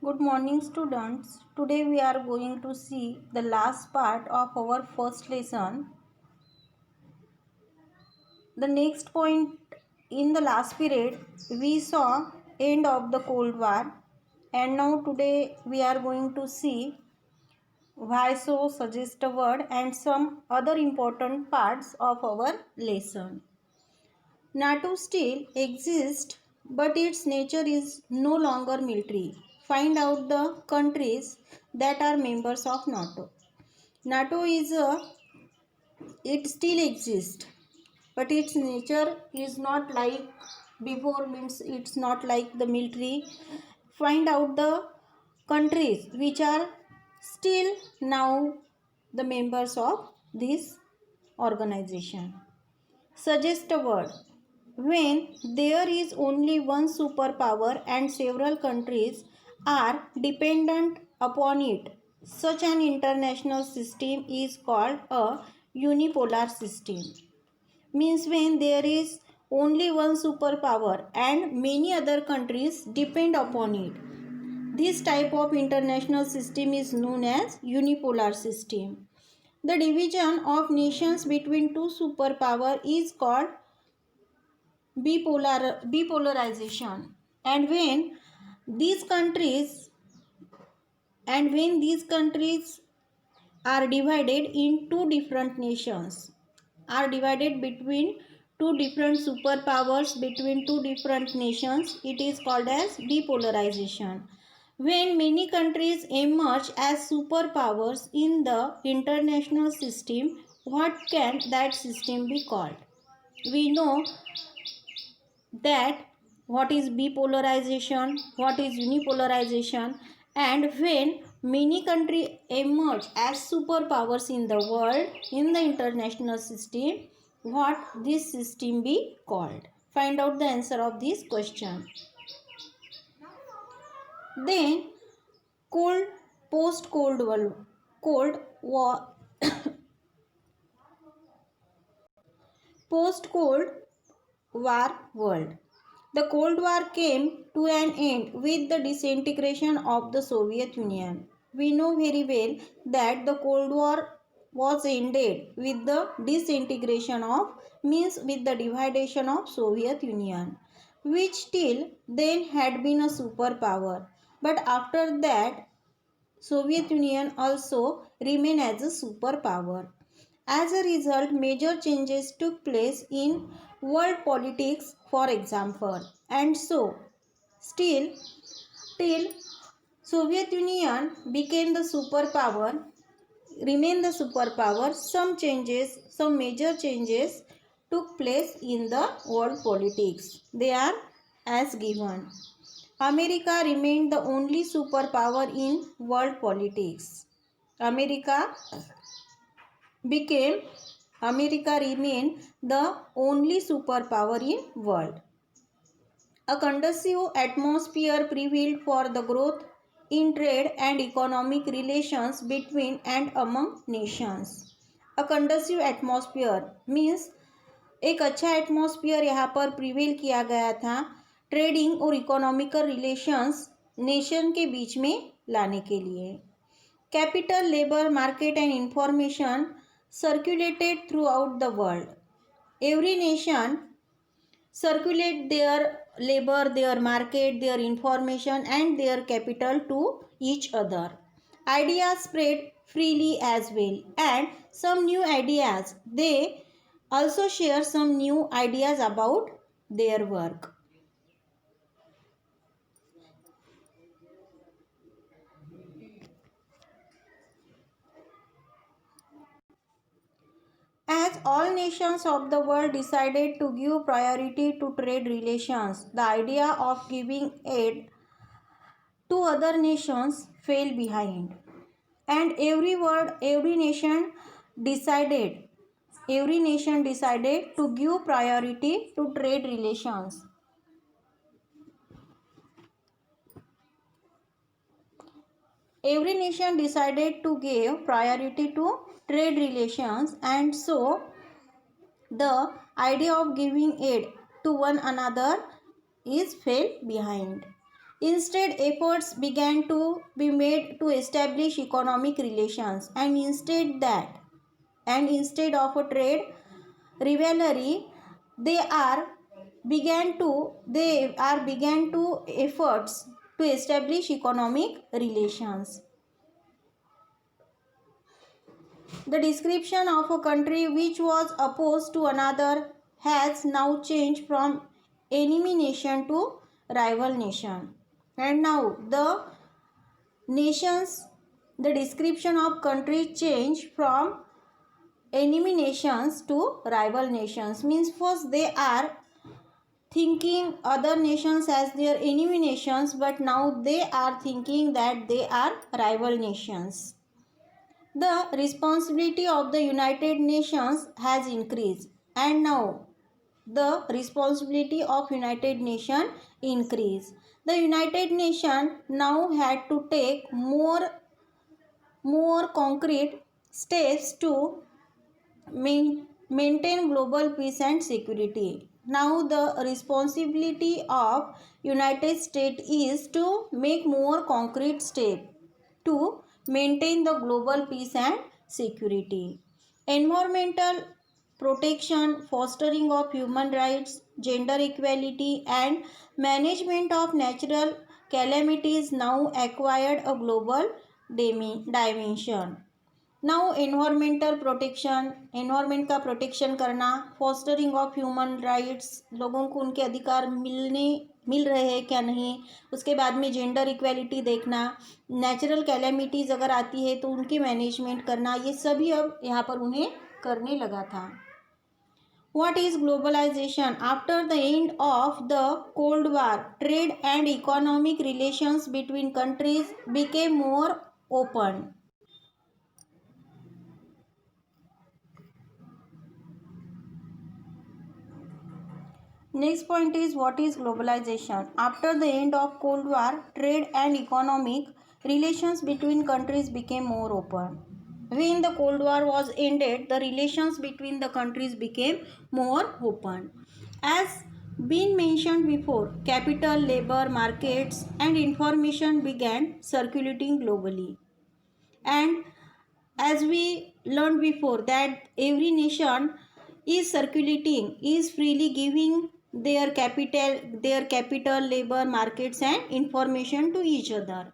Good morning, students. Today we are going to see the last part of our first lesson. The next point in the last period we saw end of the Cold War, and now today we are going to see why so, suggest a word, and some other important parts of our lesson. NATO still exists, but its nature is no longer military. Find out the countries that are members of NATO. NATO it still exists, but its nature is not like before, means it's not like the military. Find out the countries which are still now the members of this organization. Suggest a word. When there is only one superpower and several countries are dependent upon it, such an international system is called a unipolar system. Means when there is only one superpower and many other countries depend upon it. This type of international system is known as unipolar system. The division of nations between two superpowers is called bipolarization. And these countries when these countries are divided in two different nations, are divided between two different superpowers between two different nations, it is called as bipolarization. When many countries emerge as superpowers in the international system, what can that system be called? We know that what is bipolarization, what is unipolarization, and when many countries emerge as superpowers in the world, in the international system, what this system be called? Find out the answer of this question. Then post-Cold War post-Cold War world. The Cold War came to an end with the disintegration of the Soviet Union. We know very well that the Cold War was ended with the disintegration of, means with the division of Soviet Union, which till then had been a superpower. But after that, Soviet Union also remained as a superpower. As a result, major changes took place in world politics, for example, and so still till Soviet Union became the superpower, remained the superpower, some major changes took place in the world politics. They are as given. America remained the only superpower in world politics. America remained the only superpower in world. A conducive atmosphere prevailed for the growth in trade and economic relations between and among nations. A conducive atmosphere means एक अच्छा atmosphere यहाँ पर prevail किया गया था trading और economical relations nation के बीच में लाने के लिए. Capital, labour, market and information circulated throughout the world. Every nation circulate their labor, their market, their information and their capital to each other. Ideas spread freely as well, and some new ideas. They also share some new ideas about their work. As all nations of the world decided to give priority to trade relations, the idea of giving aid to other nations fell behind. And every nation decided to give priority to trade relations. Every nation decided to give priority to trade relations, and so the idea of giving aid to one another is fell behind. Instead, efforts began to be made to establish economic relations, and instead of a trade rivalry, they are began to efforts to establish economic relations. The description of a country which was opposed to another has now changed from enemy nation to rival nation. And now nations, the description of countries change from enemy nations to rival nations. Means first they are thinking other nations as their enemy nations, but now they are thinking that they are rival nations. The responsibility of the United Nations has increased, and now the responsibility of United Nations increased. The United Nations now had to take more concrete steps to maintain global peace and security. Now the responsibility of United States is to make more concrete steps to maintain the global peace and security. Environmental protection, fostering of human rights, gender equality, and management of natural calamities now acquired a global dimension. Now environment का protection करना, fostering of human rights, लोगों को उनके अधिकार मिल रहे हैं क्या नहीं, उसके बाद में जेंडर इक्वेलिटी देखना, नेचुरल कैलेमिटीज़ अगर आती है तो उनकी मैनेजमेंट करना, ये सभी अब यहाँ पर उन्हें करने लगा था. What is globalization? After the end of the Cold War, trade and economic relations between countries became more open. Next point is, what is globalization? After the end of Cold War, trade and economic relations between countries became more open. When the Cold War was ended, the relations between the countries became more open. As been mentioned before, capital, labor, markets and information began circulating globally. And as we learned before that every nation is freely giving their capital, labor, markets and information to each other.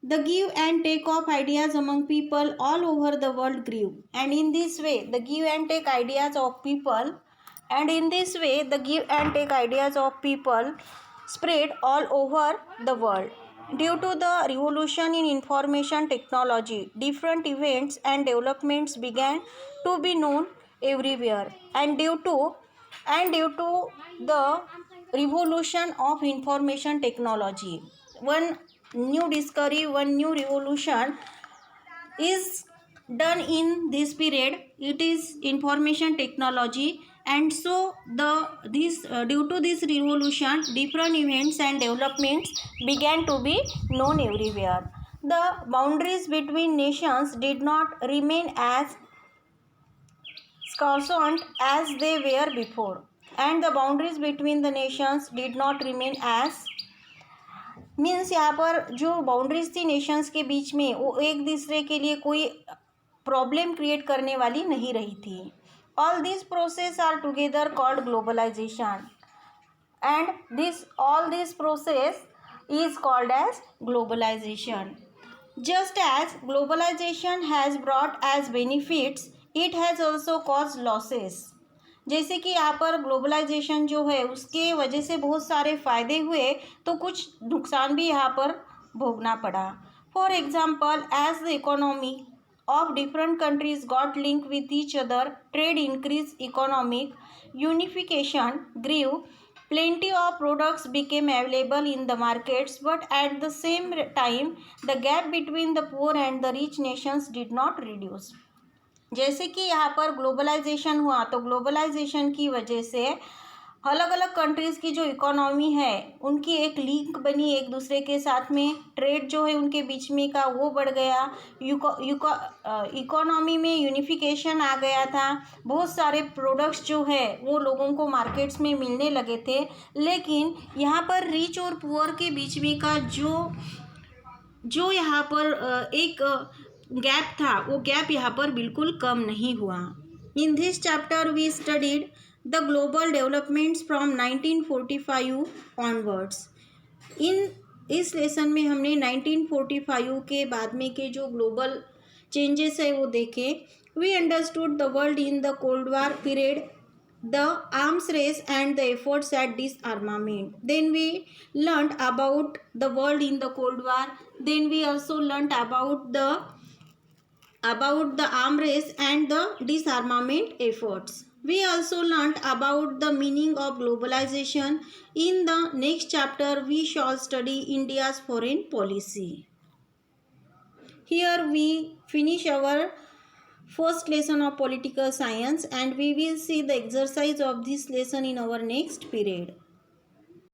The give and take of ideas among people all over the world grew, and in this way the give and take ideas of people spread all over the world. Due to the revolution in information technology, different events and developments began to be known everywhere. And due to the revolution of information technology, one new discovery, one new revolution is done in this period. It is information technology, and so due to this revolution, different events and developments began to be known everywhere. The boundaries between nations did not remain as scarcent as they were before, and the boundaries between the nations did not remain as means यहाँ पर जो boundaries थी Nations के बीच में वो एक दूसरे के लिए कोई प्रॉब्लम क्रिएट करने वाली नहीं रही थी. All this process are together called globalisation, and all this process is called as globalization. Just as globalization has brought as benefits, it has also caused losses. जैसे कि यहाँ पर ग्लोबलाइजेशन जो है उसके वजह से बहुत सारे फ़ायदे हुए तो कुछ नुकसान भी यहाँ पर भोगना पड़ा. For example, as the economy of different countries got linked with each other, trade increased, economic unification grew, plenty of products became available in the markets, but at the same time the gap between the poor and the rich nations did not reduce. जैसे कि यहाँ पर globalisation हुआ तो globalisation की वजह से अलग अलग कंट्रीज़ की जो इकोनॉमी है उनकी एक लिंक बनी एक दूसरे के साथ में, ट्रेड जो है उनके बीच में का वो बढ़ गया, इकोनॉमी में यूनिफिकेशन आ गया था, बहुत सारे प्रोडक्ट्स जो है वो लोगों को मार्केट्स में मिलने लगे थे। लेकिन यहाँ पर रिच और पुअर के बीच में का जो यहाँ पर एक गैप था, वो गैप यहाँ पर बिल्कुल कम नहीं हुआ। In this chapter we studied the global developments from 1945 onwards. इस लेसन में हमने 1945 के बाद में के जो ग्लोबल चेंजेस है वो देखे। We understood the world in the cold war period, the arms race and the efforts at disarmament. Then we learned about the world in the Cold War. Then we also learned about the arm race and the disarmament efforts. We also learned about the meaning of globalization. In the next chapter, we shall study India's foreign policy. Here we finish our first lesson of political science, and we will see the exercise of this lesson in our next period.